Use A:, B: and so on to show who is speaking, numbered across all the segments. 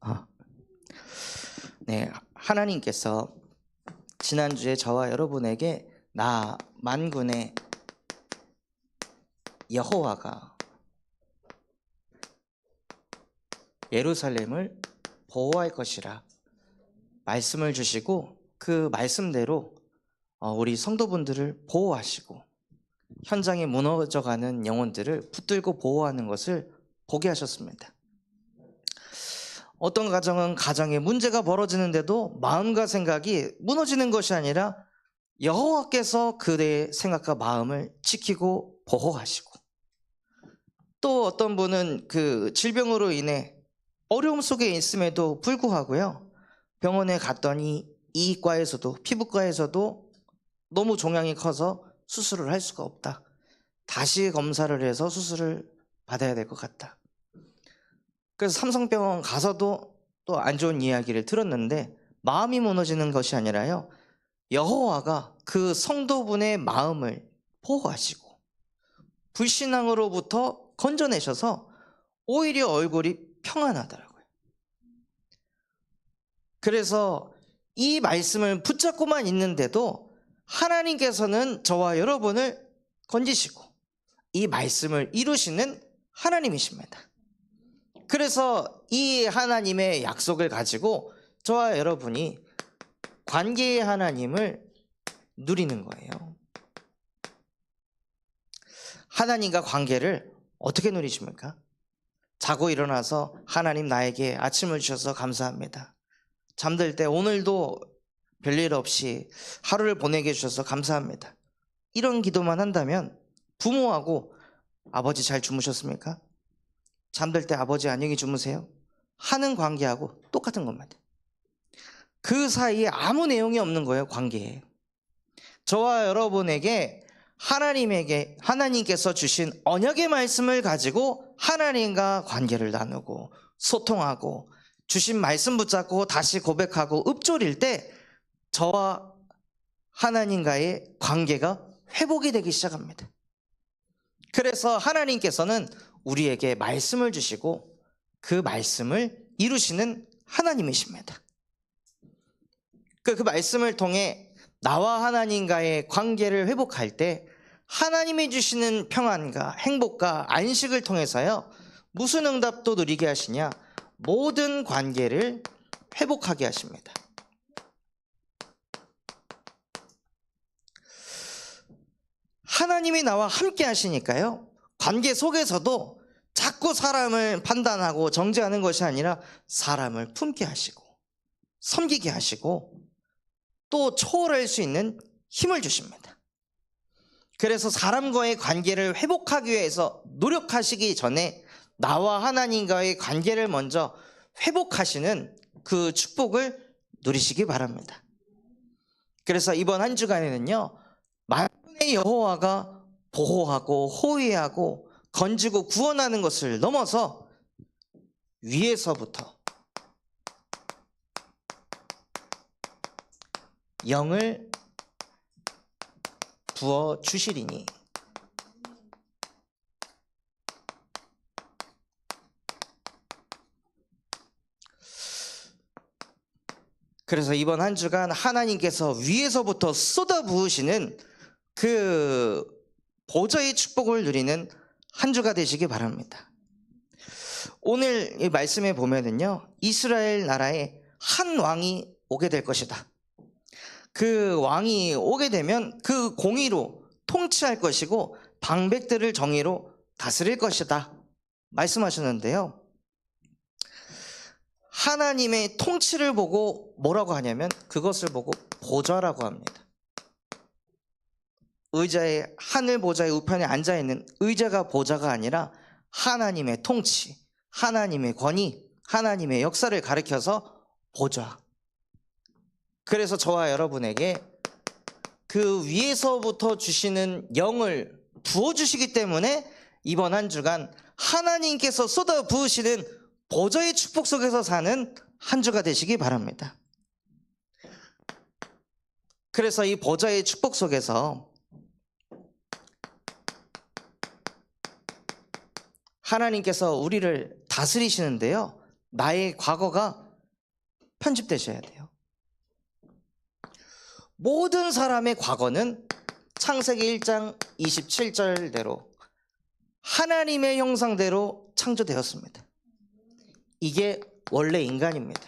A: 아, 네, 하나님께서 지난주에 저와 여러분에게 나 만군의 여호와가 예루살렘을 보호할 것이라 말씀을 주시고, 그 말씀대로 우리 성도분들을 보호하시고 현장에 무너져가는 영혼들을 붙들고 보호하는 것을 보게 하셨습니다. 어떤 가정은 가정에 문제가 벌어지는데도 마음과 생각이 무너지는 것이 아니라 여호와께서 그의 생각과 마음을 지키고 보호하시고, 또 어떤 분은 그 질병으로 인해 어려움 속에 있음에도 불구하고요, 병원에 갔더니 이과에서도 피부과에서도 너무 종양이 커서 수술을 할 수가 없다, 다시 검사를 해서 수술을 받아야 될 것 같다. 그래서 삼성병원 가서도 또 안 좋은 이야기를 들었는데, 마음이 무너지는 것이 아니라요, 여호와가 그 성도분의 마음을 보호하시고 불신앙으로부터 건져내셔서 오히려 얼굴이 평안하더라고요. 그래서 이 말씀을 붙잡고만 있는데도 하나님께서는 저와 여러분을 건지시고 이 말씀을 이루시는 하나님이십니다. 그래서 이 하나님의 약속을 가지고 저와 여러분이 관계의 하나님을 누리는 거예요. 하나님과 관계를 어떻게 누리십니까? 자고 일어나서 하나님 나에게 아침을 주셔서 감사합니다. 잠들 때 오늘도 별일 없이 하루를 보내게 해주셔서 감사합니다. 이런 기도만 한다면, 부모하고 아버지 잘 주무셨습니까? 잠들 때 아버지 안녕히 주무세요 하는 관계하고 똑같은 겁니다. 그 사이에 아무 내용이 없는 거예요. 관계에 저와 여러분에게 하나님께서 주신 언약의 말씀을 가지고 하나님과 관계를 나누고 소통하고 주신 말씀 붙잡고 다시 고백하고 읊조릴 때 저와 하나님과의 관계가 회복이 되기 시작합니다. 그래서 하나님께서는 우리에게 말씀을 주시고 그 말씀을 이루시는 하나님이십니다. 그 말씀을 통해 나와 하나님과의 관계를 회복할 때 하나님이 주시는 평안과 행복과 안식을 통해서요, 무슨 응답도 누리게 하시냐? 모든 관계를 회복하게 하십니다. 하나님이 나와 함께 하시니까요, 관계 속에서도 자꾸 사람을 판단하고 정죄하는 것이 아니라 사람을 품게 하시고 섬기게 하시고 또 초월할 수 있는 힘을 주십니다. 그래서 사람과의 관계를 회복하기 위해서 노력하시기 전에 나와 하나님과의 관계를 먼저 회복하시는 그 축복을 누리시기 바랍니다. 그래서 이번 한 주간에는요, 만군의 여호와가 보호하고 호위하고 건지고 구원하는 것을 넘어서 위에서부터 영을 부어 주시리니, 그래서 이번 한 주간 하나님께서 위에서부터 쏟아 부으시는 그 보좌의 축복을 누리는 한 주가 되시기 바랍니다. 오늘 이 말씀에 보면은요, 이스라엘 나라에 한 왕이 오게 될 것이다. 그 왕이 오게 되면 그 공의로 통치할 것이고 방백들을 정의로 다스릴 것이다 말씀하셨는데요, 하나님의 통치를 보고 뭐라고 하냐면 그것을 보고 보좌라고 합니다. 의자에, 하늘 보좌의 우편에 앉아있는 의자가 보좌가 아니라 하나님의 통치, 하나님의 권위, 하나님의 역사를 가리켜서 보좌. 그래서 저와 여러분에게 그 위에서부터 주시는 영을 부어주시기 때문에 이번 한 주간 하나님께서 쏟아 부으시는 보좌의 축복 속에서 사는 한 주가 되시기 바랍니다. 그래서 이 보좌의 축복 속에서 하나님께서 우리를 다스리시는데요, 나의 과거가 편집되셔야 돼요. 모든 사람의 과거는 창세기 1장 27절대로 하나님의 형상대로 창조되었습니다. 이게 원래 인간입니다.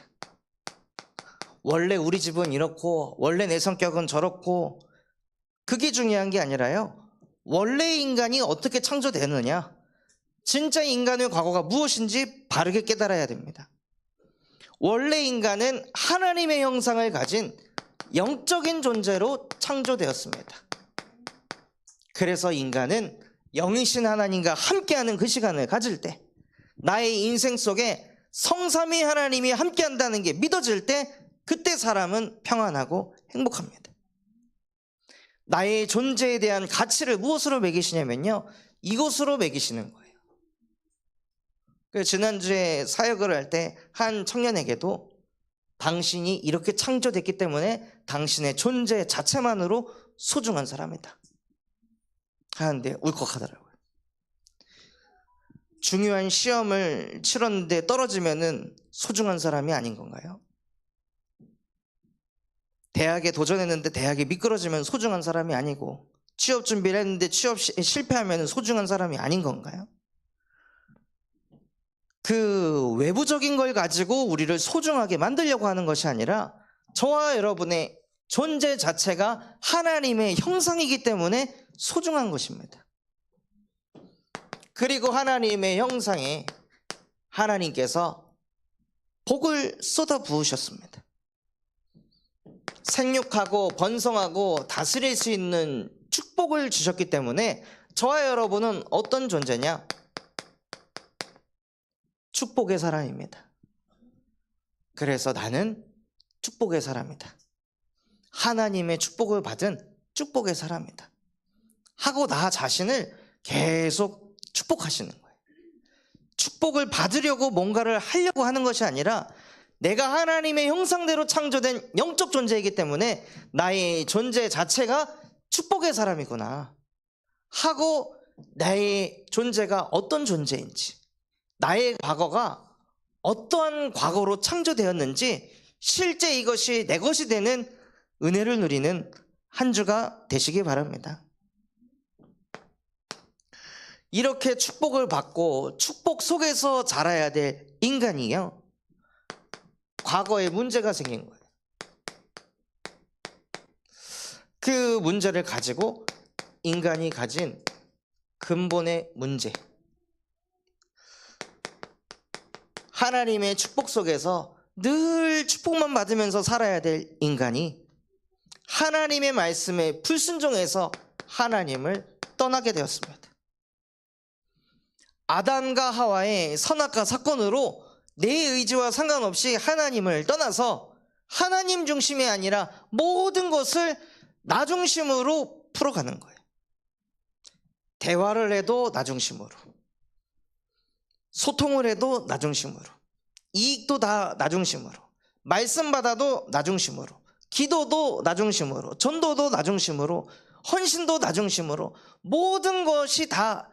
A: 원래 우리 집은 이렇고 원래 내 성격은 저렇고 그게 중요한 게 아니라요. 원래 인간이 어떻게 창조되느냐, 진짜 인간의 과거가 무엇인지 바르게 깨달아야 됩니다. 원래 인간은 하나님의 형상을 가진 영적인 존재로 창조되었습니다. 그래서 인간은 영이신 하나님과 함께하는 그 시간을 가질 때, 나의 인생 속에 성삼위 하나님이 함께한다는 게 믿어질 때, 그때 사람은 평안하고 행복합니다. 나의 존재에 대한 가치를 무엇으로 매기시냐면요, 이것으로 매기시는 거예요. 지난주에 사역을 할 때 한 청년에게도 당신이 이렇게 창조됐기 때문에 당신의 존재 자체만으로 소중한 사람이다 하는데 울컥하더라고요. 중요한 시험을 치렀는데 떨어지면은 소중한 사람이 아닌 건가요? 대학에 도전했는데 대학에 미끄러지면 소중한 사람이 아니고, 취업 준비를 했는데 취업 실패하면 소중한 사람이 아닌 건가요? 그 외부적인 걸 가지고 우리를 소중하게 만들려고 하는 것이 아니라, 저와 여러분의 존재 자체가 하나님의 형상이기 때문에 소중한 것입니다. 그리고 하나님의 형상에 하나님께서 복을 쏟아 부으셨습니다. 생육하고 번성하고 다스릴 수 있는 축복을 주셨기 때문에 저와 여러분은 어떤 존재냐? 축복의 사람입니다. 그래서 나는 축복의 사람이다, 하나님의 축복을 받은 축복의 사람이다 하고 나 자신을 계속 축복하시는 거예요. 축복을 받으려고 뭔가를 하려고 하는 것이 아니라, 내가 하나님의 형상대로 창조된 영적 존재이기 때문에 나의 존재 자체가 축복의 사람이구나 하고, 나의 존재가 어떤 존재인지, 나의 과거가 어떠한 과거로 창조되었는지 실제 이것이 내 것이 되는 은혜를 누리는 한 주가 되시기 바랍니다. 이렇게 축복을 받고 축복 속에서 자라야 될 인간이요, 과거에 문제가 생긴 거예요. 그 문제를 가지고 인간이 가진 근본의 문제, 하나님의 축복 속에서 늘 축복만 받으면서 살아야 될 인간이 하나님의 말씀에 불순종해서 하나님을 떠나게 되었습니다. 아담과 하와의 선악과 사건으로 내 의지와 상관없이 하나님을 떠나서 하나님 중심이 아니라 모든 것을 나 중심으로 풀어가는 거예요. 대화를 해도 나 중심으로, 소통을 해도 나 중심으로, 이익도 다 나 중심으로, 말씀 받아도 나 중심으로, 기도도 나 중심으로, 전도도 나 중심으로, 헌신도 나 중심으로, 모든 것이 다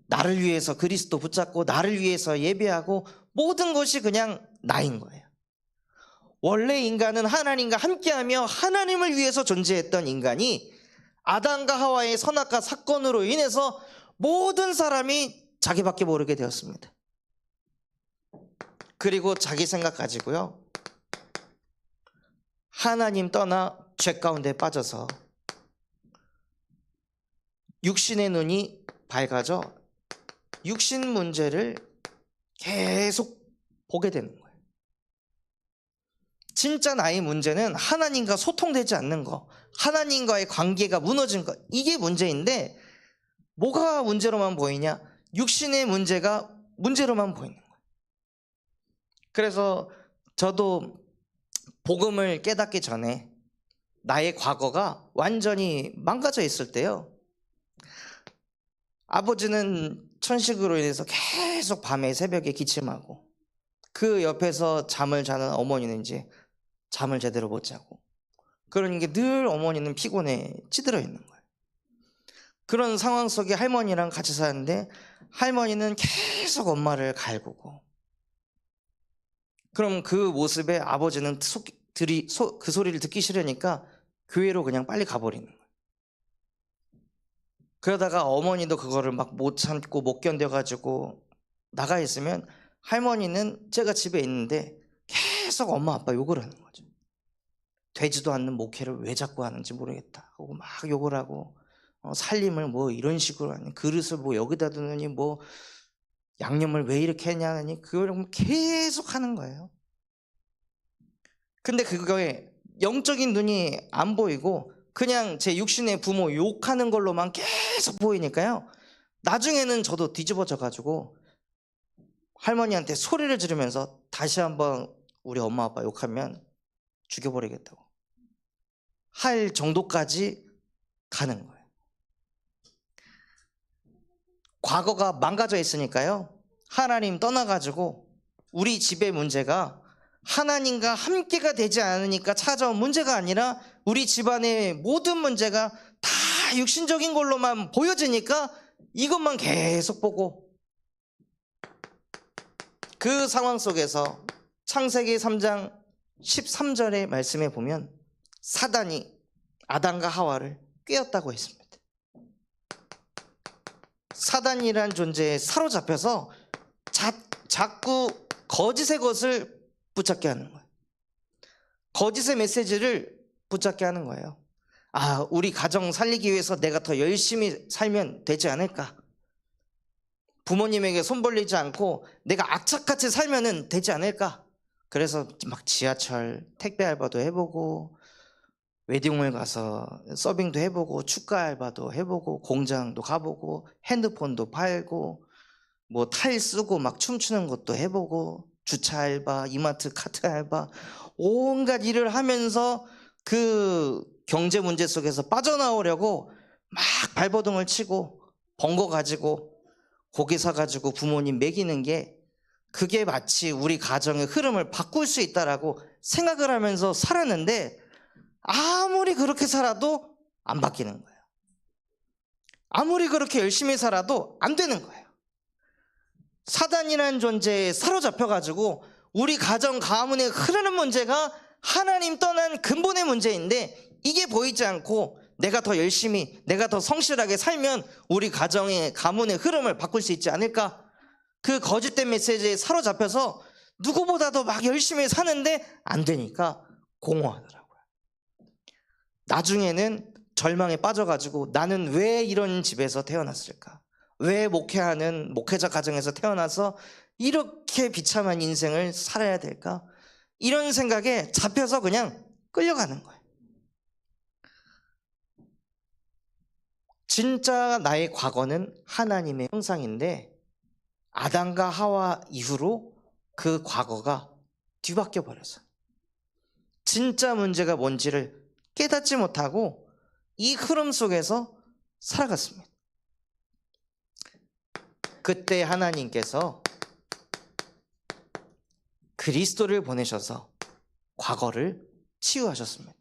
A: 나를 위해서 그리스도 붙잡고 나를 위해서 예배하고, 모든 것이 그냥 나인 거예요. 원래 인간은 하나님과 함께하며 하나님을 위해서 존재했던 인간이 아담과 하와의 선악과 사건으로 인해서 모든 사람이 자기밖에 모르게 되었습니다. 그리고 자기 생각 가지고요, 하나님 떠나 죄 가운데 빠져서 육신의 눈이 밝아져 육신 문제를 계속 보게 되는 거예요. 진짜 나의 문제는 하나님과 소통되지 않는 거, 하나님과의 관계가 무너진 거, 이게 문제인데 뭐가 문제로만 보이냐? 육신의 문제가 문제로만 보이는 거예요. 그래서 저도 복음을 깨닫기 전에 나의 과거가 완전히 망가져 있을 때요, 아버지는 천식으로 인해서 계속 밤에 새벽에 기침하고, 그 옆에서 잠을 자는 어머니는 이제 잠을 제대로 못 자고, 그러는 게 늘 어머니는 피곤에 찌들어 있는 거예요. 그런 상황 속에 할머니랑 같이 사는데 할머니는 계속 엄마를 갈구고, 그럼 그 모습에 아버지는 그 소리를 듣기 싫으니까 교회로 그냥 빨리 가버리는 거예요. 그러다가 어머니도 그거를 막 못 참고 못 견뎌가지고 나가 있으면 할머니는 제가 집에 있는데 계속 엄마 아빠 욕을 하는 거죠. 되지도 않는 목회를 왜 자꾸 하는지 모르겠다 하고 막 욕을 하고, 살림을 뭐 이런 식으로 하니, 그릇을 뭐 여기다 두느니, 뭐 양념을 왜 이렇게 했냐니, 그걸 계속 하는 거예요. 근데 그거에 영적인 눈이 안 보이고 그냥 제 육신의 부모 욕하는 걸로만 계속 보이니까요, 나중에는 저도 뒤집어져 가지고 할머니한테 소리를 지르면서 다시 한번 우리 엄마 아빠 욕하면 죽여버리겠다고 할 정도까지 가는 거예요. 과거가 망가져 있으니까요, 하나님 떠나가지고 우리 집의 문제가 하나님과 함께가 되지 않으니까 찾아온 문제가 아니라 우리 집안의 모든 문제가 다 육신적인 걸로만 보여지니까 이것만 계속 보고, 그 상황 속에서 창세기 3장 13절의 말씀에 보면 사단이 아담과 하와를 꿰었다고 했습니다. 사단이란 존재에 사로잡혀서 자꾸 거짓의 것을 붙잡게 하는 거예요. 거짓의 메시지를 붙잡게 하는 거예요. 아, 우리 가정 살리기 위해서 내가 더 열심히 살면 되지 않을까? 부모님에게 손 벌리지 않고 내가 악착같이 살면 되지 않을까? 그래서 막 지하철 택배 알바도 해보고, 웨딩홀 가서 서빙도 해보고, 축가 알바도 해보고, 공장도 가보고, 핸드폰도 팔고, 뭐 타일 쓰고 막 춤추는 것도 해보고, 주차 알바, 이마트 카트 알바, 온갖 일을 하면서 그 경제 문제 속에서 빠져나오려고 막 발버둥을 치고, 번거 가지고 고기 사가지고 부모님 먹이는 게, 그게 마치 우리 가정의 흐름을 바꿀 수 있다라고 생각을 하면서 살았는데, 아무리 그렇게 살아도 안 바뀌는 거예요. 아무리 그렇게 열심히 살아도 안 되는 거예요. 사단이라는 존재에 사로잡혀가지고 우리 가정 가문에 흐르는 문제가 하나님 떠난 근본의 문제인데, 이게 보이지 않고 내가 더 열심히, 내가 더 성실하게 살면 우리 가정의 가문의 흐름을 바꿀 수 있지 않을까? 그 거짓된 메시지에 사로잡혀서 누구보다도 막 열심히 사는데 안 되니까 공허하더라고요. 나중에는 절망에 빠져가지고 나는 왜 이런 집에서 태어났을까? 왜 목회하는 목회자 가정에서 태어나서 이렇게 비참한 인생을 살아야 될까? 이런 생각에 잡혀서 그냥 끌려가는 거예요. 진짜 나의 과거는 하나님의 형상인데, 아담과 하와 이후로 그 과거가 뒤바뀌어 버렸어요. 진짜 문제가 뭔지를 깨닫지 못하고 이 흐름 속에서 살아갔습니다. 그때 하나님께서 그리스도를 보내셔서 과거를 치유하셨습니다.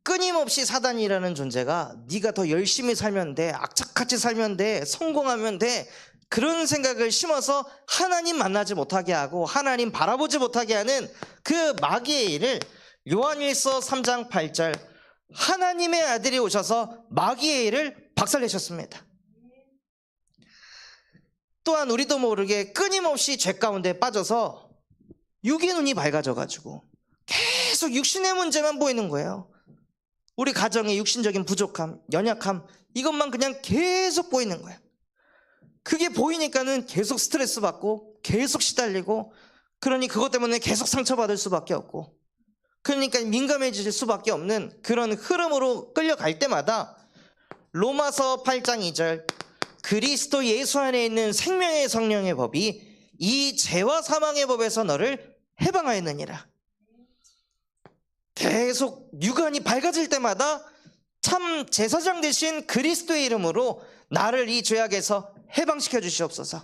A: 끊임없이 사단이라는 존재가 네가 더 열심히 살면 돼, 악착같이 살면 돼, 성공하면 돼, 그런 생각을 심어서 하나님 만나지 못하게 하고 하나님 바라보지 못하게 하는 그 마귀의 일을 요한일서 3장 8절 하나님의 아들이 오셔서 마귀의 일을 박살내셨습니다. 또한 우리도 모르게 끊임없이 죄 가운데 빠져서 육의 눈이 밝아져가지고 계속 육신의 문제만 보이는 거예요. 우리 가정의 육신적인 부족함, 연약함, 이것만 그냥 계속 보이는 거예요. 그게 보이니까는 계속 스트레스 받고 계속 시달리고, 그러니 그것 때문에 계속 상처받을 수밖에 없고, 그러니까 민감해질 수밖에 없는 그런 흐름으로 끌려갈 때마다 로마서 8장 2절 그리스도 예수 안에 있는 생명의 성령의 법이 이 죄와 사망의 법에서 너를 해방하였느니라. 계속 육안이 밝아질 때마다 참 제사장 되신 그리스도의 이름으로 나를 이 죄악에서 해방시켜 주시옵소서.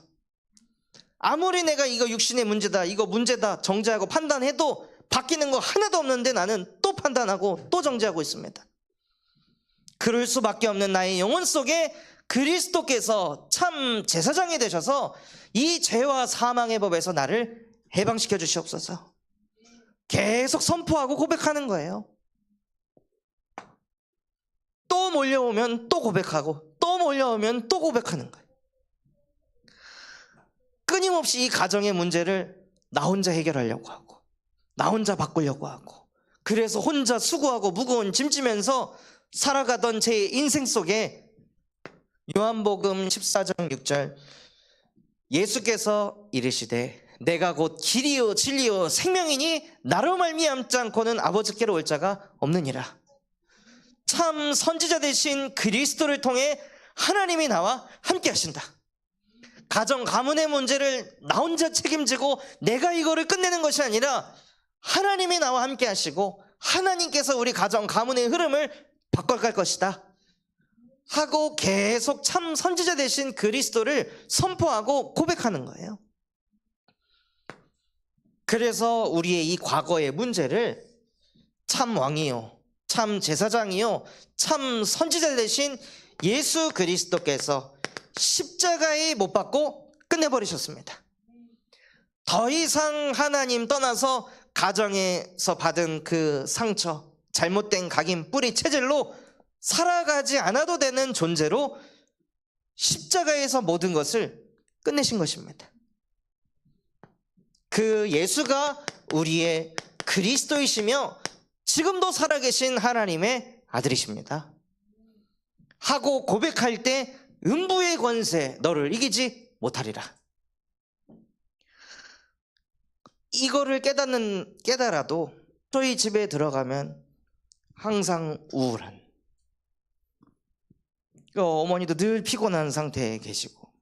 A: 아무리 내가 이거 육신의 문제다, 이거 문제다 정죄하고 판단해도 바뀌는 거 하나도 없는데 나는 또 판단하고 또 정죄하고 있습니다. 그럴 수밖에 없는 나의 영혼 속에 그리스도께서 참 제사장이 되셔서 이 죄와 사망의 법에서 나를 해방시켜 주시옵소서. 계속 선포하고 고백하는 거예요. 또 몰려오면 또 고백하고, 또 몰려오면 또 고백하는 거예요. 끊임없이 이 가정의 문제를 나 혼자 해결하려고 하고, 나 혼자 바꾸려고 하고, 그래서 혼자 수고하고 무거운 짐 지면서 살아가던 제 인생 속에 요한복음 14장 6절, 예수께서 이르시되 내가 곧 길이요 진리요 생명이니 나로 말미암지 않고는 아버지께로 올 자가 없느니라. 참 선지자 되신 그리스도를 통해 하나님이 나와 함께 하신다. 가정 가문의 문제를 나 혼자 책임지고 내가 이거를 끝내는 것이 아니라 하나님이 나와 함께 하시고 하나님께서 우리 가정 가문의 흐름을 바꿔갈 것이다 하고 계속 참 선지자 되신 그리스도를 선포하고 고백하는 거예요. 그래서 우리의 이 과거의 문제를 참 왕이요, 참 제사장이요, 참 선지자 되신 예수 그리스도께서 십자가에 못 박고 끝내버리셨습니다. 더 이상 하나님 떠나서 가정에서 받은 그 상처, 잘못된 각인, 뿌리, 체질로 살아가지 않아도 되는 존재로 십자가에서 모든 것을 끝내신 것입니다. 그 예수가 우리의 그리스도이시며 지금도 살아계신 하나님의 아들이십니다 하고 고백할 때 음부의 권세 너를 이기지 못하리라. 이거를 깨달아도 저희 집에 들어가면 항상 우울한, 어머니도 늘 피곤한 상태에 계시고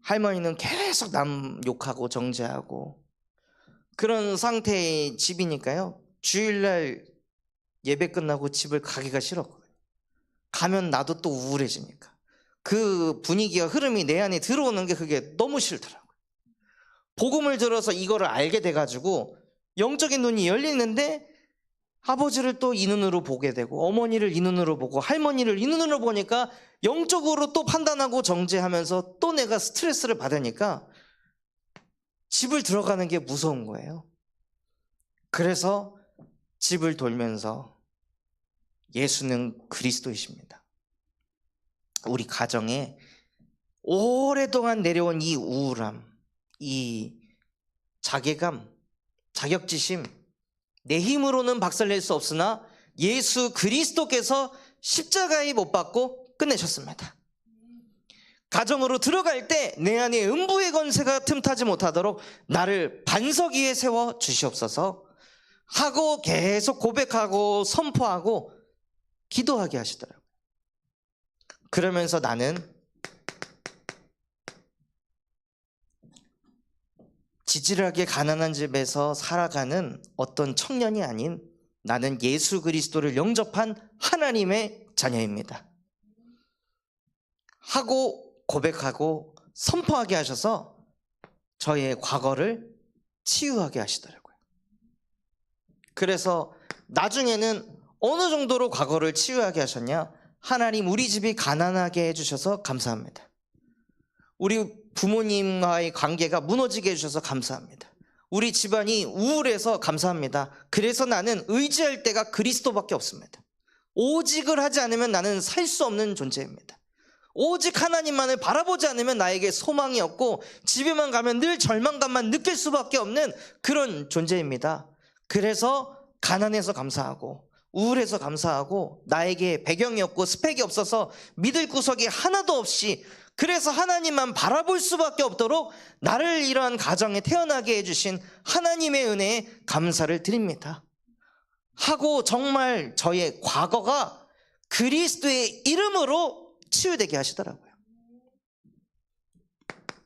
A: 할머니는 계속 남 욕하고 정죄하고 그런 상태의 집이니까요, 주일날 예배 끝나고 집을 가기가 싫었거든요. 가면 나도 또 우울해지니까 그 분위기와 흐름이 내 안에 들어오는 게 그게 너무 싫더라고요. 복음을 들어서 이거를 알게 돼가지고 영적인 눈이 열리는데 아버지를 또 이 눈으로 보게 되고 어머니를 이 눈으로 보고 할머니를 이 눈으로 보니까 영적으로 또 판단하고 정죄하면서 또 내가 스트레스를 받으니까 집을 들어가는 게 무서운 거예요. 그래서 집을 돌면서 예수는 그리스도이십니다. 우리 가정에 오랫동안 내려온 이 우울함, 이 자괴감, 자격지심, 내 힘으로는 박살낼 수 없으나 예수 그리스도께서 십자가에 못 박고 끝내셨습니다. 가정으로 들어갈 때 내 안에 음부의 권세가 틈타지 못하도록 나를 반석 위에 세워 주시옵소서 하고 계속 고백하고 선포하고 기도하게 하시더라고요. 그러면서 나는 지질하게 가난한 집에서 살아가는 어떤 청년이 아닌 나는 예수 그리스도를 영접한 하나님의 자녀입니다 하고 고백하고 선포하게 하셔서 저의 과거를 치유하게 하시더라고요. 그래서 나중에는 어느 정도로 과거를 치유하게 하셨냐, 하나님 우리 집이 가난하게 해주셔서 감사합니다. 우리 부모님과의 관계가 무너지게 해주셔서 감사합니다. 우리 집안이 우울해서 감사합니다. 그래서 나는 의지할 때가 그리스도밖에 없습니다. 오직을 하지 않으면 나는 살 수 없는 존재입니다. 오직 하나님만을 바라보지 않으면 나에게 소망이 없고 집에만 가면 늘 절망감만 느낄 수밖에 없는 그런 존재입니다. 그래서 가난해서 감사하고 우울해서 감사하고 나에게 배경이 없고 스펙이 없어서 믿을 구석이 하나도 없이 그래서 하나님만 바라볼 수밖에 없도록 나를 이러한 가정에 태어나게 해주신 하나님의 은혜에 감사를 드립니다 하고 정말 저의 과거가 그리스도의 이름으로 치유되게 하시더라고요.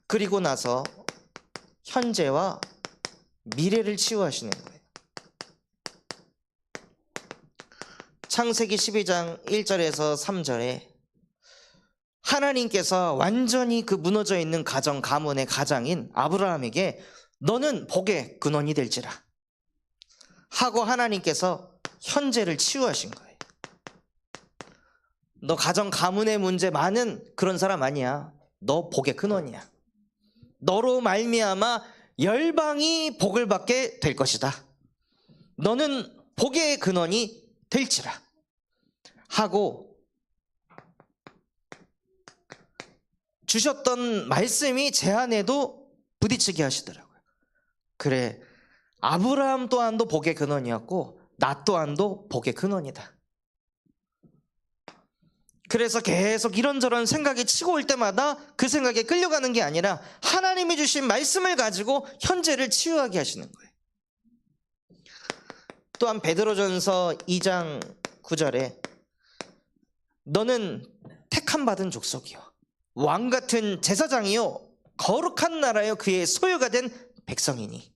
A: 그리고 나서 현재와 미래를 치유하시는 거예요. 창세기 12장 1절에서 3절에 하나님께서 완전히 그 무너져 있는 가정 가문의 가장인 아브라함에게 너는 복의 근원이 될지라 하고 하나님께서 현재를 치유하신 거예요. 너 가정 가문의 문제 많은 그런 사람 아니야. 너 복의 근원이야. 너로 말미암아 열방이 복을 받게 될 것이다. 너는 복의 근원이 될지라 하고 주셨던 말씀이 제 안에도 부딪히게 하시더라고요. 그래, 아브라함 또한도 복의 근원이었고 나 또한도 복의 근원이다. 그래서 계속 이런저런 생각이 치고 올 때마다 그 생각에 끌려가는 게 아니라 하나님이 주신 말씀을 가지고 현재를 치유하게 하시는 거예요. 또한 베드로전서 2장 9절에 너는 택함 받은 족속이요 왕 같은 제사장이요 거룩한 나라요 그의 소유가 된 백성이니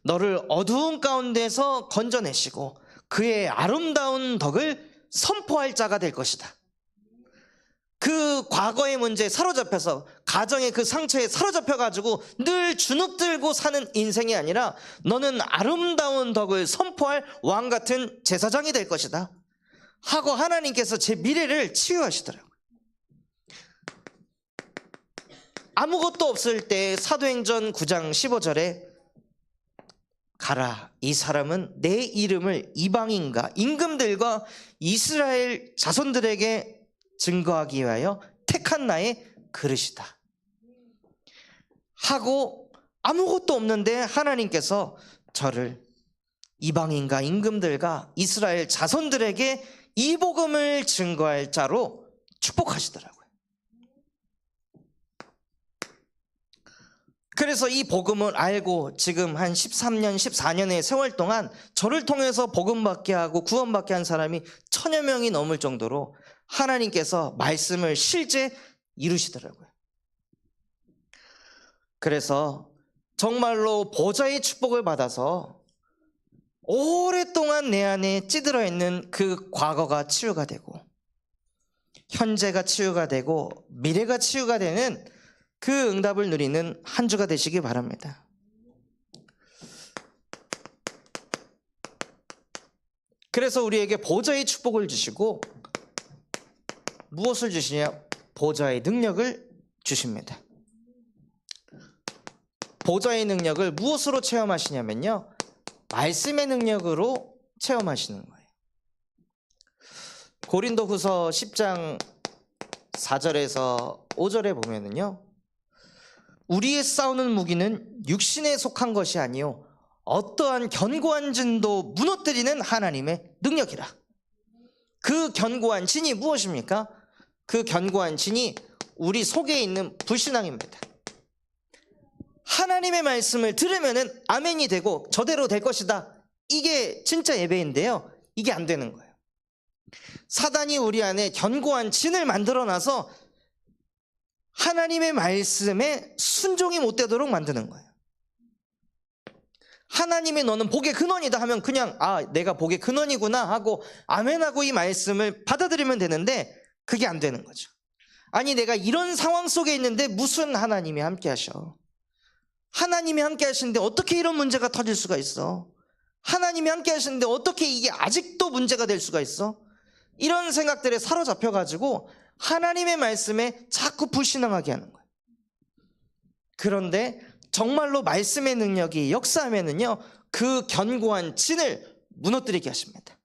A: 너를 어두운 가운데서 건져내시고 그의 아름다운 덕을 선포할 자가 될 것이다. 그 과거의 문제에 사로잡혀서 가정의 그 상처에 사로잡혀가지고 늘 주눅 들고 사는 인생이 아니라 너는 아름다운 덕을 선포할 왕 같은 제사장이 될 것이다 하고 하나님께서 제 미래를 치유하시더라고요. 아무것도 없을 때 사도행전 9장 15절에 가라 이 사람은 내 이름을 이방인과 임금들과 이스라엘 자손들에게 증거하기 위하여 택한 나의 그릇이다 하고 아무것도 없는데 하나님께서 저를 이방인과 임금들과 이스라엘 자손들에게 이 복음을 증거할 자로 축복하시더라고요. 그래서 이 복음을 알고 지금 한 13년, 14년의 세월 동안 저를 통해서 복음받게 하고 구원받게 한 사람이 1000여 명이 넘을 정도로 하나님께서 말씀을 실제 이루시더라고요. 그래서 정말로 보좌의 축복을 받아서 오랫동안 내 안에 찌들어 있는 그 과거가 치유가 되고 현재가 치유가 되고 미래가 치유가 되는 그 응답을 누리는 한 주가 되시기 바랍니다. 그래서 우리에게 보좌의 축복을 주시고 무엇을 주시냐? 보좌의 능력을 주십니다. 보좌의 능력을 무엇으로 체험하시냐면요, 말씀의 능력으로 체험하시는 거예요. 고린도후서 10장 4절에서 5절에 보면은요, 우리의 싸우는 무기는 육신에 속한 것이 아니요 어떠한 견고한 진도 무너뜨리는 하나님의 능력이라. 그 견고한 진이 무엇입니까? 그 견고한 진이 우리 속에 있는 불신앙입니다. 하나님의 말씀을 들으면은 아멘이 되고 저대로 될 것이다, 이게 진짜 예배인데요, 이게 안 되는 거예요. 사단이 우리 안에 견고한 진을 만들어놔서 하나님의 말씀에 순종이 못 되도록 만드는 거예요. 하나님이 너는 복의 근원이다 하면 그냥 내가 복의 근원이구나 하고 아멘하고 이 말씀을 받아들이면 되는데 그게 안 되는 거죠. 아니, 내가 이런 상황 속에 있는데 무슨 하나님이 함께 하셔? 하나님이 함께 하시는데 어떻게 이런 문제가 터질 수가 있어? 하나님이 함께 하시는데 어떻게 이게 아직도 문제가 될 수가 있어? 이런 생각들에 사로잡혀가지고 하나님의 말씀에 자꾸 불신앙하게 하는 거예요. 그런데 정말로 말씀의 능력이 역사하면은요, 그 견고한 진을 무너뜨리게 하십니다.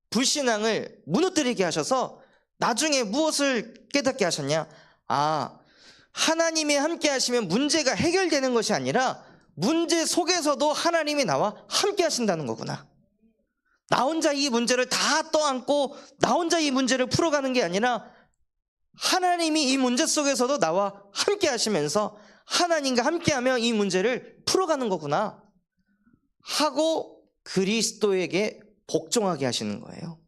A: 불신앙을 무너뜨리게 하셔서 나중에 무엇을 깨닫게 하셨냐? 하나님이 함께 하시면 문제가 해결되는 것이 아니라 문제 속에서도 하나님이 나와 함께 하신다는 거구나. 나 혼자 이 문제를 다 떠안고 나 혼자 이 문제를 풀어가는 게 아니라 하나님이 이 문제 속에서도 나와 함께 하시면서 하나님과 함께하며 이 문제를 풀어가는 거구나 하고 그리스도에게 복종하게 하시는 거예요.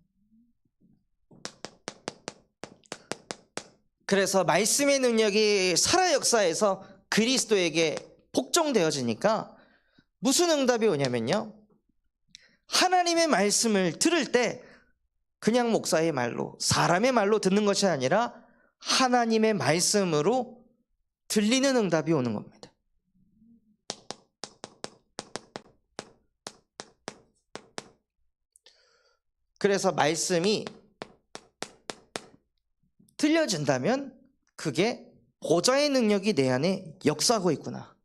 A: 그래서 말씀의 능력이 살아 역사에서 그리스도에게 복종되어지니까 무슨 응답이 오냐면요, 하나님의 말씀을 들을 때 그냥 목사의 말로, 사람의 말로 듣는 것이 아니라 하나님의 말씀으로 들리는 응답이 오는 겁니다. 그래서 말씀이 들려진다면 그게 보좌의 능력이 내 안에 역사하고 있구나.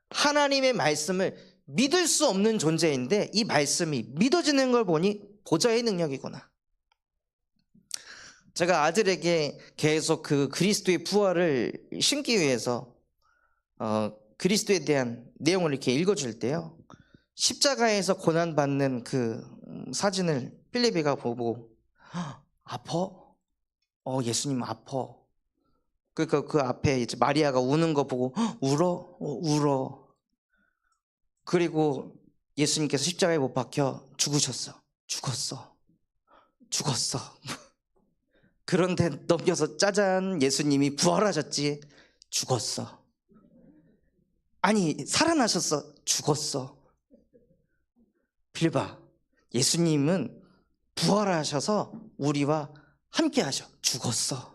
A: 하나님의 말씀을 믿을 수 없는 존재인데 이 말씀이 믿어지는 걸 보니 보좌의 능력이구나. 제가 아들에게 계속 그 그리스도의 부활을 심기 위해서 그리스도에 대한 내용을 이렇게 읽어줄 때요, 십자가에서 고난받는 그 사진을 필리비가 보고 아파? 예수님 아파. 그러니까 그 앞에 이제 마리아가 우는 거 보고 울어? 울어. 그리고 예수님께서 십자가에 못 박혀 죽으셨어. 죽었어. 그런데 넘겨서 짜잔, 예수님이 부활하셨지. 죽었어. 아니 살아나셨어. 죽었어. 빌봐, 예수님은 부활하셔서 우리와 함께 하셔. 죽었어.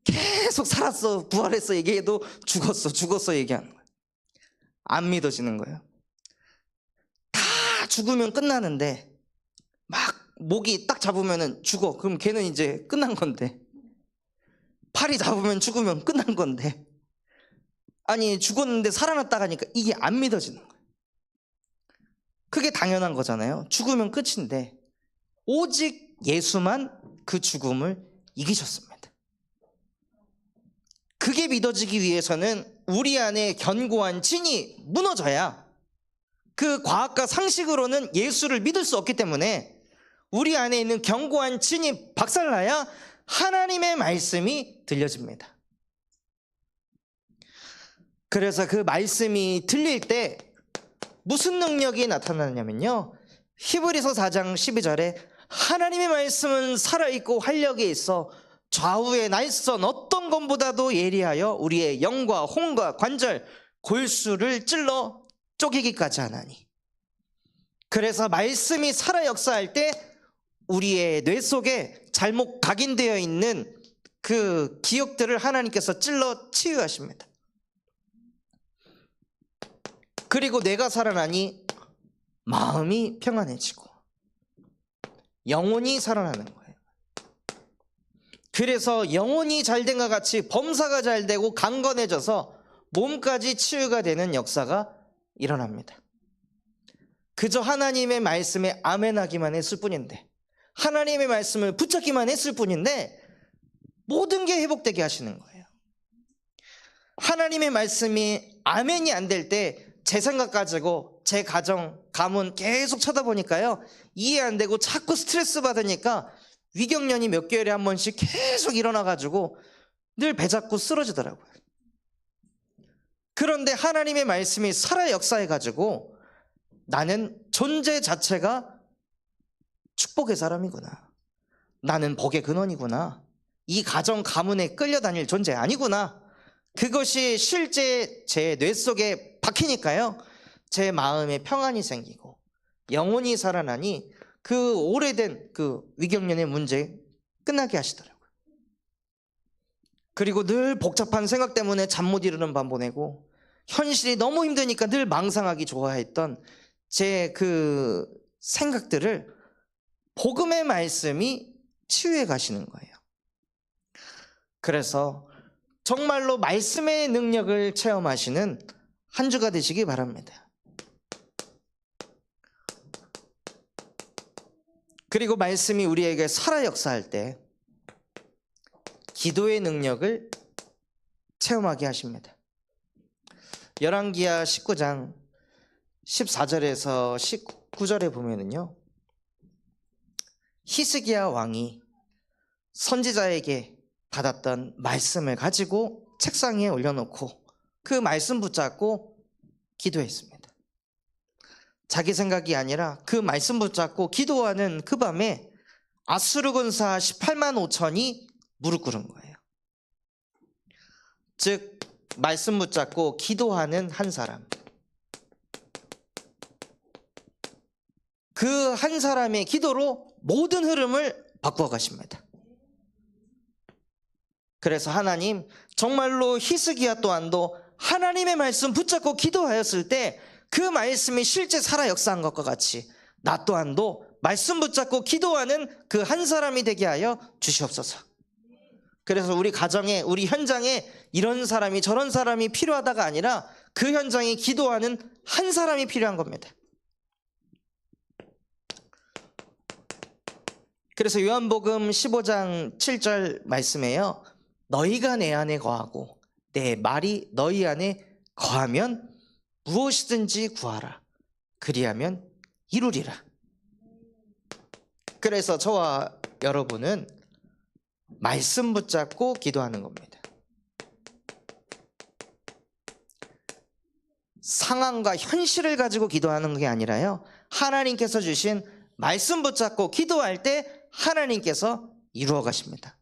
A: 계속 살았어, 부활했어 얘기해도 죽었어 얘기하는 거예요. 안 믿어지는 거예요. 다 죽으면 끝나는데 막 목이 딱 잡으면 죽어. 그럼 걔는 이제 끝난 건데, 팔이 잡으면 죽으면 끝난 건데, 아니 죽었는데 살아났다 하니까 이게 안 믿어지는 거예요. 그게 당연한 거잖아요. 죽으면 끝인데 오직 예수만 그 죽음을 이기셨습니다. 그게 믿어지기 위해서는 우리 안에 견고한 진이 무너져야, 그 과학과 상식으로는 예수를 믿을 수 없기 때문에 우리 안에 있는 견고한 진이 박살나야 하나님의 말씀이 들려집니다. 그래서 그 말씀이 들릴 때 무슨 능력이 나타나냐면요, 히브리서 4장 12절에 하나님의 말씀은 살아있고 활력이 있어 좌우의 날선 어떤 것보다도 예리하여 우리의 영과 혼과 관절 골수를 찔러 쪼개기까지 하나니. 그래서 말씀이 살아 역사할 때 우리의 뇌 속에 잘못 각인되어 있는 그 기억들을 하나님께서 찔러 치유하십니다. 그리고 뇌가 살아나니 마음이 평안해지고 영혼이 살아나는 거예요. 그래서 영혼이 잘된 것 같이 범사가 잘되고 강건해져서 몸까지 치유가 되는 역사가 일어납니다. 그저 하나님의 말씀에 아멘하기만 했을 뿐인데, 하나님의 말씀을 붙잡기만 했을 뿐인데 모든 게 회복되게 하시는 거예요. 하나님의 말씀이 아멘이 안 될 때 제 생각 가지고 제 가정, 가문 계속 쳐다보니까요, 이해 안 되고 자꾸 스트레스 받으니까 위경련이 몇 개월에 한 번씩 계속 일어나가지고 늘 배 잡고 쓰러지더라고요. 그런데 하나님의 말씀이 살아 역사해가지고 나는 존재 자체가 축복의 사람이구나, 나는 복의 근원이구나, 이 가정 가문에 끌려다닐 존재 아니구나, 그것이 실제 제 뇌 속에 박히니까요, 제 마음에 평안이 생기고 영혼이 살아나니 그 오래된 그 위경련의 문제 끝나게 하시더라고요. 그리고 늘 복잡한 생각 때문에 잠 못 이루는 밤 보내고 현실이 너무 힘드니까 늘 망상하기 좋아했던 제 그 생각들을 복음의 말씀이 치유해 가시는 거예요. 그래서 정말로 말씀의 능력을 체험하시는 한 주가 되시기 바랍니다. 그리고 말씀이 우리에게 살아 역사할 때 기도의 능력을 체험하게 하십니다. 열왕기하 19장 14절에서 19절에 보면은요, 히스기야 왕이 선지자에게 받았던 말씀을 가지고 책상에 올려놓고 그 말씀 붙잡고 기도했습니다. 자기 생각이 아니라 그 말씀 붙잡고 기도하는 그 밤에 아수르 군사 18만 5천이 무릎 꿇은 거예요. 즉 말씀 붙잡고 기도하는 한 사람, 그 한 사람의 기도로 모든 흐름을 바꾸어 가십니다. 그래서 하나님, 정말로 히스기야 또한도 하나님의 말씀 붙잡고 기도하였을 때 그 말씀이 실제 살아 역사한 것과 같이 나 또한도 말씀 붙잡고 기도하는 그 한 사람이 되게 하여 주시옵소서. 그래서 우리 가정에, 우리 현장에 이런 사람이 저런 사람이 필요하다가 아니라 그 현장에 기도하는 한 사람이 필요한 겁니다. 그래서 요한복음 15장 7절 말씀에요, 너희가 내 안에 거하고 내 말이 너희 안에 거하면 무엇이든지 구하라. 그리하면 이루리라. 그래서 저와 여러분은 말씀 붙잡고 기도하는 겁니다. 상황과 현실을 가지고 기도하는 게 아니라요, 하나님께서 주신 말씀 붙잡고 기도할 때 하나님께서 이루어 가십니다.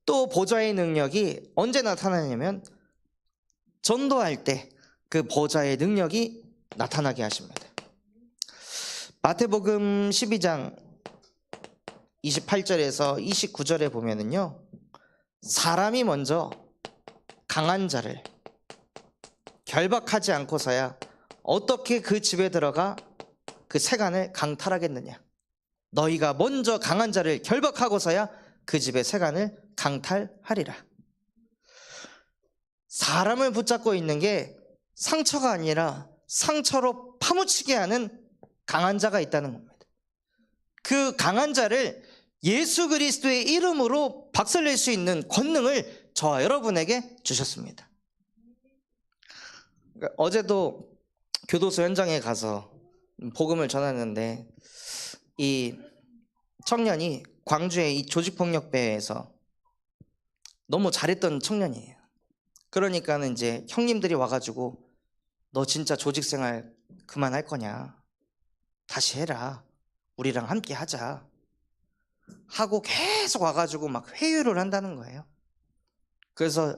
A: 또 보좌의 능력이 언제 나타나냐면 전도할 때 그 보좌의 능력이 나타나게 하십니다. 마태복음 12장 28절에서 29절에 보면은요, 사람이 먼저 강한 자를 결박하지 않고서야 어떻게 그 집에 들어가 그 세간을 강탈하겠느냐. 너희가 먼저 강한 자를 결박하고서야 그 집의 세간을 강탈하리라. 사람을 붙잡고 있는 게 상처가 아니라 상처로 파묻히게 하는 강한 자가 있다는 겁니다. 그 강한 자를 예수 그리스도의 이름으로 박살낼 수 있는 권능을 저와 여러분에게 주셨습니다. 어제도 교도소 현장에 가서 복음을 전하는데 이 청년이 광주의 이 조직폭력배에서 너무 잘했던 청년이에요. 그러니까는 이제 형님들이 와가지고 너 진짜 조직생활 그만할 거냐, 다시 해라, 우리랑 함께 하자 하고 계속 와가지고 막 회유를 한다는 거예요. 그래서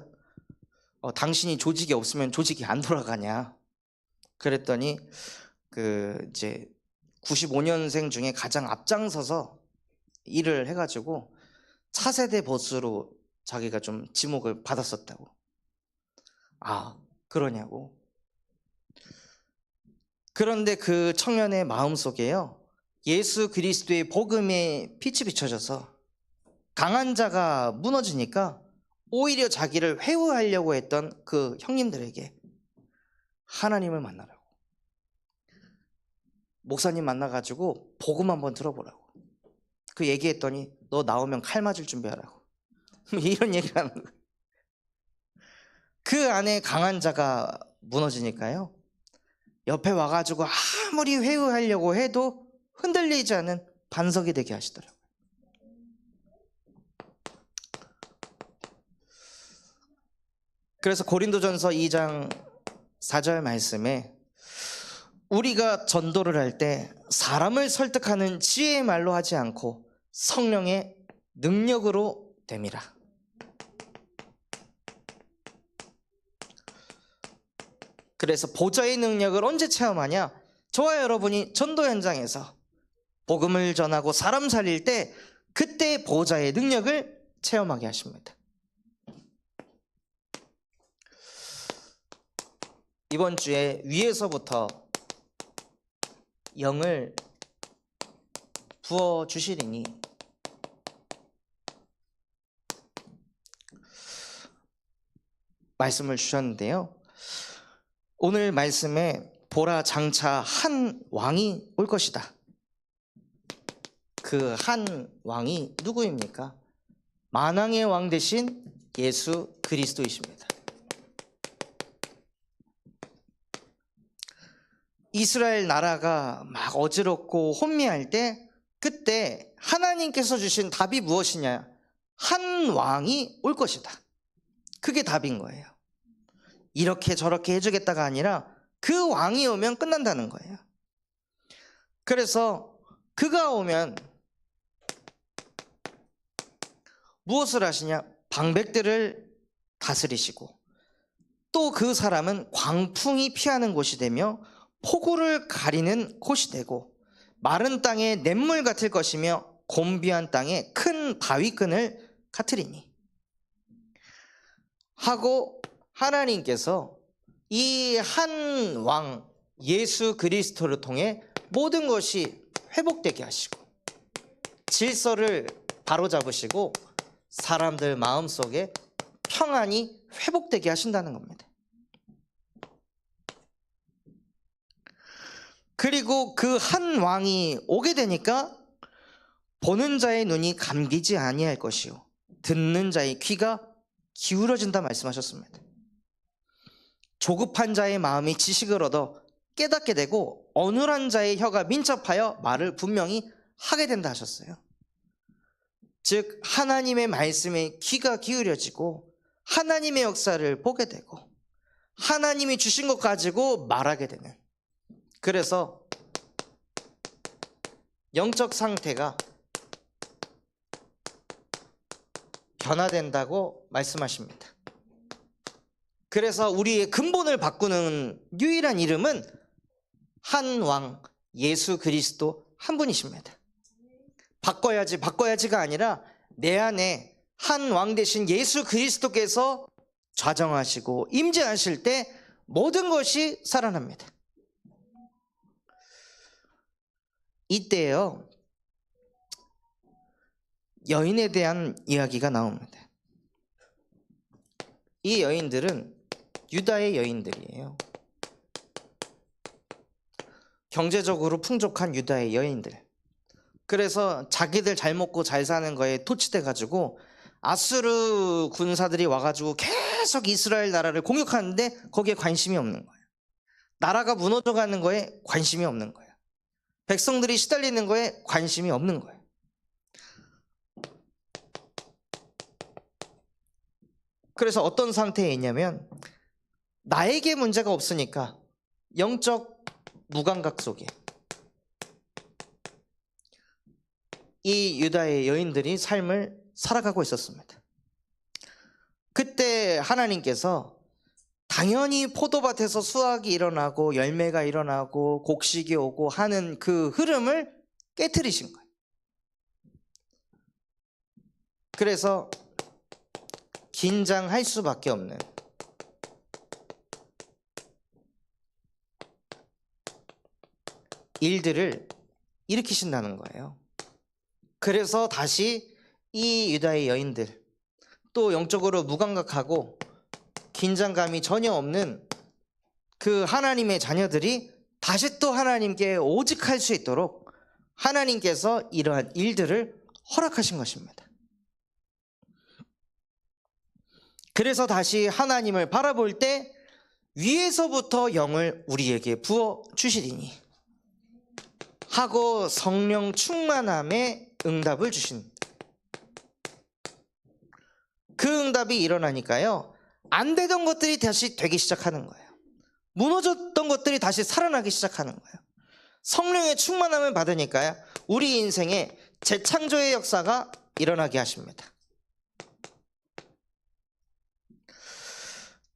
A: 당신이 조직이 없으면 조직이 안 돌아가냐 그랬더니 그 이제 95년생 중에 가장 앞장서서 일을 해가지고 차세대 보스로 자기가 좀 지목을 받았었다고. 아, 그러냐고. 그런데 그 청년의 마음속에요, 예수 그리스도의 복음에 빛이 비춰져서 강한 자가 무너지니까 오히려 자기를 회유하려고 했던 그 형님들에게 하나님을 만나라고, 목사님 만나가지고 복음 한번 들어보라고 그 얘기했더니 너 나오면 칼 맞을 준비하라고 이런 얘기를 하는 거예요. 그 안에 강한 자가 무너지니까요, 옆에 와가지고 아무리 회유하려고 해도 흔들리지 않은 반석이 되게 하시더라고요. 그래서 고린도전서 2장 4절 말씀에 우리가 전도를 할 때 사람을 설득하는 지혜의 말로 하지 않고 성령의 능력으로 됨이라. 그래서 보좌의 능력을 언제 체험하냐? 저와 여러분이 전도 현장에서 복음을 전하고 사람 살릴 때 그때 보좌의 능력을 체험하게 하십니다. 이번 주에 위에서부터 영을 부어 주시리니 말씀을 주셨는데요, 오늘 말씀에 보라 장차 한 왕이 올 것이다. 그 한 왕이 누구입니까? 만왕의 왕 대신 예수 그리스도이십니다. 이스라엘 나라가 막 어지럽고 혼미할 때 그때 하나님께서 주신 답이 무엇이냐? 한 왕이 올 것이다. 그게 답인 거예요. 이렇게 저렇게 해주겠다가 아니라 그 왕이 오면 끝난다는 거예요. 그래서 그가 오면 무엇을 하시냐? 방백들을 다스리시고 또 그 사람은 광풍이 피하는 곳이 되며 폭우를 가리는 곳이 되고 마른 땅에 냇물 같을 것이며 곤비한 땅에 큰 바위끈을 같으리니 하고 하나님께서 이 한 왕 예수 그리스도를 통해 모든 것이 회복되게 하시고 질서를 바로잡으시고 사람들 마음속에 평안이 회복되게 하신다는 겁니다. 그리고 그 한 왕이 오게 되니까 보는 자의 눈이 감기지 아니할 것이요 듣는 자의 귀가 기울어진다 말씀하셨습니다. 조급한 자의 마음이 지식을 얻어 깨닫게 되고 어눌한 자의 혀가 민첩하여 말을 분명히 하게 된다 하셨어요. 즉 하나님의 말씀에 귀가 기울여지고 하나님의 역사를 보게 되고 하나님이 주신 것 가지고 말하게 되는, 그래서 영적 상태가 변화된다고 말씀하십니다. 그래서 우리의 근본을 바꾸는 유일한 이름은 한 왕 예수 그리스도 한 분이십니다. 바꿔야지가 아니라 내 안에 한 왕 대신 예수 그리스도께서 좌정하시고 임재하실 때 모든 것이 살아납니다. 이때요 여인에 대한 이야기가 나옵니다. 이 여인들은 유다의 여인들이에요. 경제적으로 풍족한 유다의 여인들. 그래서 자기들 잘 먹고 잘 사는 거에 토치돼 가지고 아수르 군사들이 와가지고 계속 이스라엘 나라를 공격하는데 거기에 관심이 없는 거예요. 나라가 무너져가는 거에 관심이 없는 거예요. 백성들이 시달리는 거에 관심이 없는 거예요. 그래서 어떤 상태에 있냐면 나에게 문제가 없으니까 영적 무감각 속에 이 유다의 여인들이 삶을 살아가고 있었습니다. 그때 하나님께서 당연히 포도밭에서 수확이 일어나고 열매가 일어나고 곡식이 오고 하는 그 흐름을 깨트리신 거예요. 그래서 긴장할 수밖에 없는, 일들을 일으키신다는 거예요. 그래서 다시 이 유다의 여인들, 또 영적으로 무감각하고 긴장감이 전혀 없는 그 하나님의 자녀들이 다시 또 하나님께 오직할 수 있도록 하나님께서 이러한 일들을 허락하신 것입니다. 그래서 다시 하나님을 바라볼 때 위에서부터 영을 우리에게 부어 주시리니 하고 성령 충만함에 응답을 주신, 그 응답이 일어나니까요 안 되던 것들이 다시 되기 시작하는 거예요. 무너졌던 것들이 다시 살아나기 시작하는 거예요. 성령의 충만함을 받으니까요 우리 인생에 재창조의 역사가 일어나게 하십니다.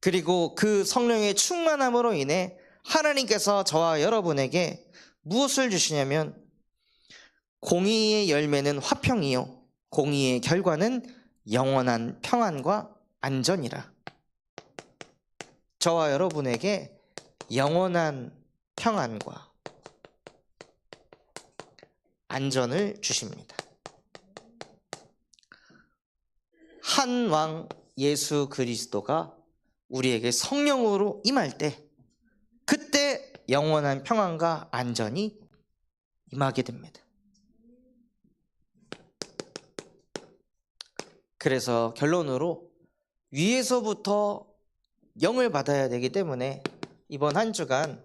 A: 그리고 그 성령의 충만함으로 인해 하나님께서 저와 여러분에게 무엇을 주시냐면 공의의 열매는 화평이요 공의의 결과는 영원한 평안과 안전이라. 저와 여러분에게 영원한 평안과 안전을 주십니다. 한 왕 예수 그리스도가 우리에게 성령으로 임할 때 그때 영원한 평안과 안전이 임하게 됩니다. 그래서 결론으로 위에서부터 영을 받아야 되기 때문에 이번 한 주간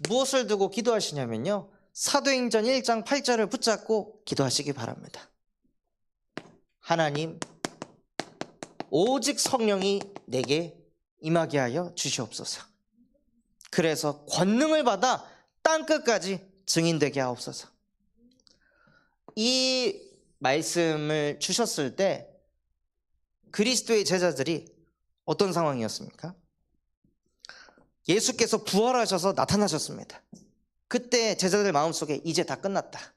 A: 무엇을 두고 기도하시냐면요 사도행전 1장 8절을 붙잡고 기도하시기 바랍니다. 하나님, 오직 성령이 내게 임하게 하여 주시옵소서. 그래서 권능을 받아 땅끝까지 증인되게 하옵소서. 이 말씀을 주셨을 때 그리스도의 제자들이 어떤 상황이었습니까? 예수께서 부활하셔서 나타나셨습니다. 그때 제자들 마음속에 이제 다 끝났다.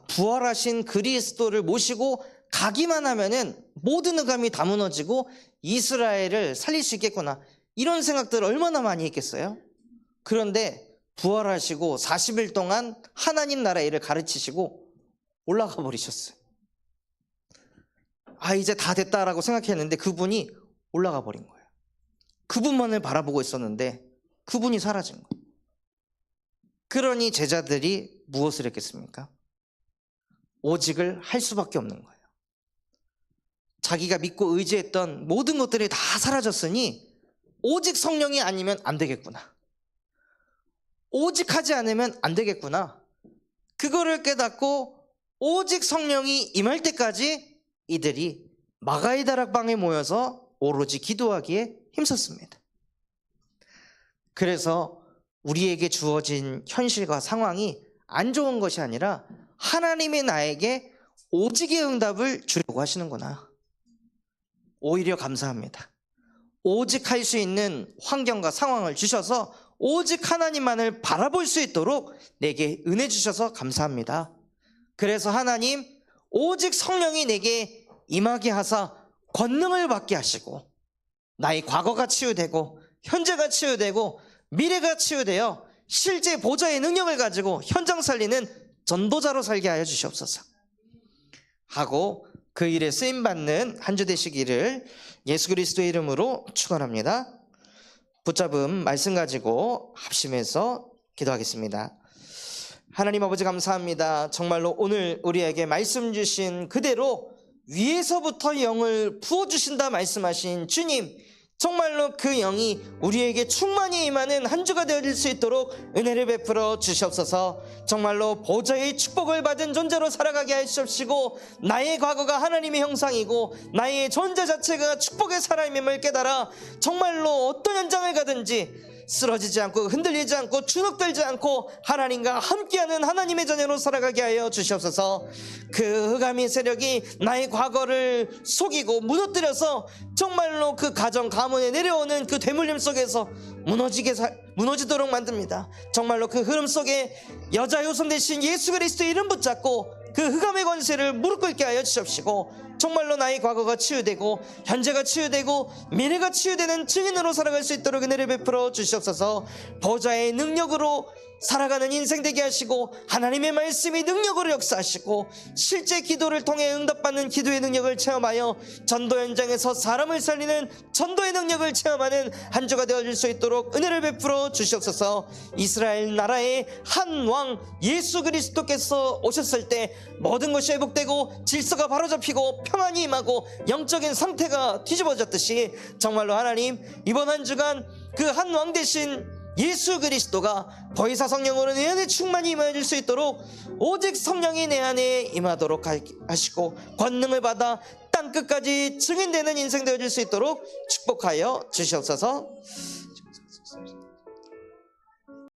A: 부활하신 그리스도를 모시고 가기만 하면은 모든 의감이 다 무너지고 이스라엘을 살릴 수 있겠구나. 이런 생각들을 얼마나 많이 했겠어요? 그런데 부활하시고 40일 동안 하나님 나라 일을 가르치시고 올라가 버리셨어요. 아, 이제 다 됐다라고 생각했는데 그분이 올라가 버린 거예요. 그분만을 바라보고 있었는데 그분이 사라진 거예요. 그러니 제자들이 무엇을 했겠습니까? 오직을 할 수밖에 없는 거예요. 자기가 믿고 의지했던 모든 것들이 다 사라졌으니 오직 성령이 아니면 안 되겠구나. 오직 하지 않으면 안 되겠구나. 그거를 깨닫고 오직 성령이 임할 때까지 이들이 마가의 다락방에 모여서 오로지 기도하기에 힘썼습니다. 그래서 우리에게 주어진 현실과 상황이 안 좋은 것이 아니라 하나님이 나에게 오직의 응답을 주려고 하시는구나. 오히려 감사합니다. 오직 할 수 있는 환경과 상황을 주셔서 오직 하나님만을 바라볼 수 있도록 내게 은혜 주셔서 감사합니다. 그래서 하나님, 오직 성령이 내게 임하게 하사 권능을 받게 하시고 나의 과거가 치유되고 현재가 치유되고 미래가 치유되어 실제 보좌의 능력을 가지고 현장 살리는 전도자로 살게 하여 주시옵소서 하고 그 일에 쓰임받는 한 주 되시기를 예수 그리스도의 이름으로 축원합니다. 붙잡은 말씀 가지고 합심해서 기도하겠습니다. 하나님 아버지 감사합니다. 정말로 오늘 우리에게 말씀 주신 그대로 위에서부터 영을 부어주신다 말씀하신 주님, 정말로 그 영이 우리에게 충만히 임하는 한 주가 되어질 수 있도록 은혜를 베풀어 주시옵소서. 정말로 보좌의 축복을 받은 존재로 살아가게 하시옵시고 나의 과거가 하나님의 형상이고 나의 존재 자체가 축복의 사람임을 깨달아 정말로 어떤 현장을 가든지 쓰러지지 않고 흔들리지 않고 주눅들지 않고 하나님과 함께하는 하나님의 자녀로 살아가게 하여 주시옵소서. 그 흑암의 세력이 나의 과거를 속이고 무너뜨려서 정말로 그 가정 가문에 내려오는 그 되물림 속에서 무너지도록 만듭니다. 정말로 그 흐름 속에 여자 요손 대신 예수 그리스도의 이름 붙잡고 그 흑암의 권세를 무릎 꿇게 하여 주시옵시고 정말로 나의 과거가 치유되고 현재가 치유되고 미래가 치유되는 증인으로 살아갈 수 있도록 은혜를 베풀어 주시옵소서. 보좌의 능력으로 살아가는 인생 되게 하시고 하나님의 말씀이 능력으로 역사하시고 실제 기도를 통해 응답받는 기도의 능력을 체험하여 전도 현장에서 사람을 살리는 전도의 능력을 체험하는 한 주가 되어질 수 있도록 은혜를 베풀어 주시옵소서. 이스라엘 나라의 한 왕 예수 그리스도께서 오셨을 때 모든 것이 회복되고 질서가 바로잡히고 평안이 임하고 영적인 상태가 뒤집어졌듯이 정말로 하나님, 이번 한 주간 그 한 왕 대신 예수 그리스도가 보혜사 성령으로 내 안에 충만히 임하실 수 있도록 오직 성령이 내 안에 임하도록 하시고 권능을 받아 땅끝까지 증인되는 인생 되어질 수 있도록 축복하여 주시옵소서.